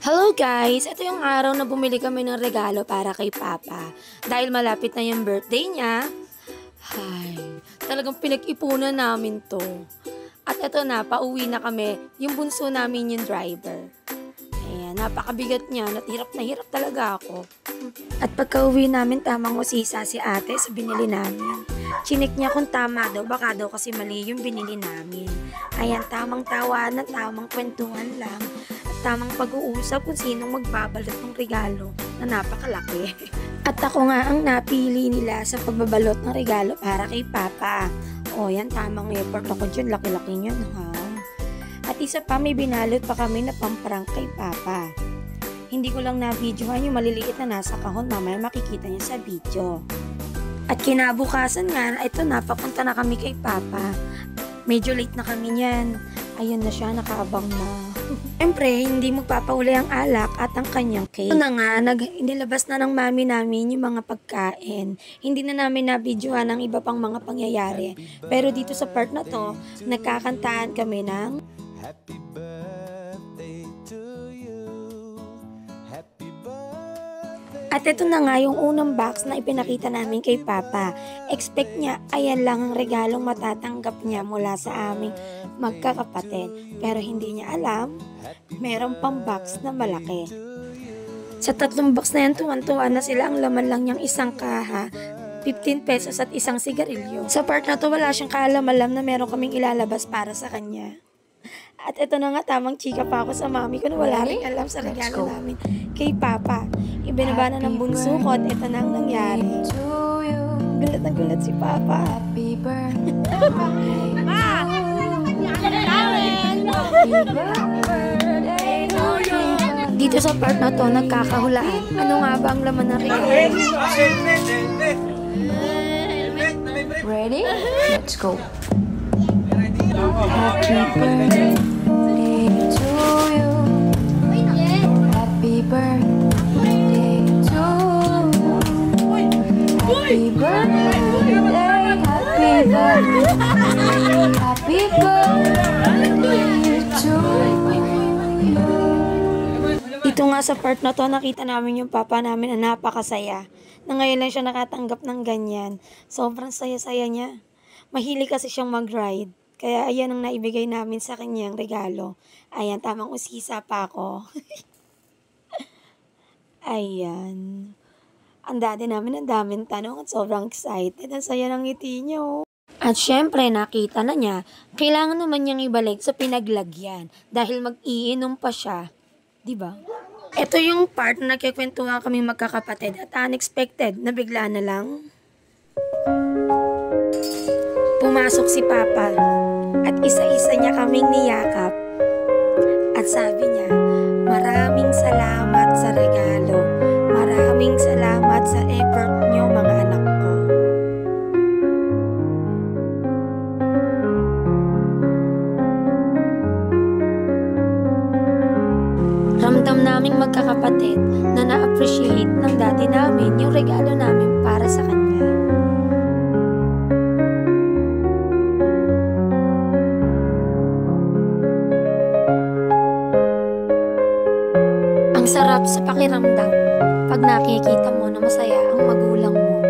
Hello guys! Ito yung araw na bumili kami ng regalo para kay Papa. Dahil malapit na yung birthday niya, talagang pinag-ipunan namin to. At ito na, pauwi na kami. Yung bunso namin yung driver. Ayan, napakabigat niya. Na hirap talaga ako. At pagka-uwi namin, tamang usisa si ate sa binili namin. Chinik niya kung tama daw, baka daw kasi mali yung binili namin. Ayan, tamang tawanan, tamang kwentuhan lang. Tamang pag-uusap kung sinong magbabalot ng regalo na napakalaki. At ako nga ang napili nila sa pagbabalot ng regalo para kay Papa. O yan, tamang effort ako dyan. Laki-laki nyo, ha? At isa pa, may binalot pa kami na pamprank kay Papa. Hindi ko lang na-videohan yung maliliit na nasa kahon. Mamaya makikita niya sa video. At kinabukasan nga, ito na, papunta na kami kay Papa. Medyo late na kami niyan. Ayun na siya, nakaabang na. Siyempre, hindi magpapauli ang alak at ang kanyang cake. Ito na nga, nilabas na ng mami namin yung mga pagkain. Hindi na namin na-videohan ang iba pang mga pangyayari. Pero dito sa part na to, nagkakantahan kami ng Happy birthday to you. Happy birthday. At ito na nga yung unang box na ipinakita namin kay Papa. Expect niya, ayan lang ang regalong matatanggap niya mula sa aming magkakapatid. Pero hindi niya alam, meron pang box na malaki. Sa 3 box na yan, tuwan-tuwa na sila. Ang laman lang niyang isang kaha, 15 pesos at isang sigarilyo. Sa part na to, wala siyang kaalam-alam na meron kaming ilalabas para sa kanya. At ito na nga, tamang chika pa ako sa mami ko na wala rin alam sa regalo namin kay Papa. Ibinaba na ng bunso ko at ito na ang nangyari. Gulat na gulat si Papa. Happy birthday. Dito sa part na to, nagkakahulaan. Ano nga ba ang laman ng regalo? Ready? Let's go. Happy birthday to you. Happy birthday to you. Happy birthday, happy birthday, happy birthday to you. Dito nga sa part na to, nakita namin yung papa namin na napakasaya. Na ngayon lang siya nakatanggap ng ganyan. Sobrang saya-saya niya. Mahilig kasi siyang mag-ride. Kaya ayan ang naibigay namin sa kanyang regalo. Ayan, tamang usisa pa ako. Ayan. Ang dati namin, ang daming tanong at sobrang excited. Ang saya ng ngiti niyo. At syempre, nakita na niya, kailangan naman niyang ibalik sa pinaglagyan dahil mag-iinom pa siya. Diba? Ito yung part na nagkikwentuhan kami magkakapatid at unexpected na bigla na lang. Pumasok si Papa at isa-isa niya kaming niyakap. At sabi niya, maraming salamat sa regalo. Maraming salamat sa effort niyo mga anak ko. Ramdam naming magkakapatid na na-appreciate ng daddy namin yung regalo namin para sa kanya. Ang sarap sa pakiramdam pag nakikita mo na masaya ang magulang mo.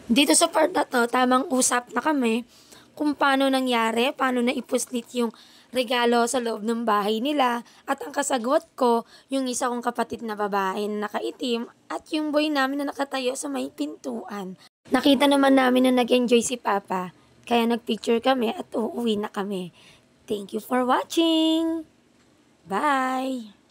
Dito sa part na to, tamang usap na kami kung paano nangyari, paano naipuslit yung regalo sa loob ng bahay nila. At ang kasagot ko, yung isa kong kapatid na babae na nakaitim at yung boy namin na nakatayo sa may pintuan. Nakita naman namin na nag-enjoy si Papa, kaya nagpicture kami at uuwi na kami. Thank you for watching! Bye!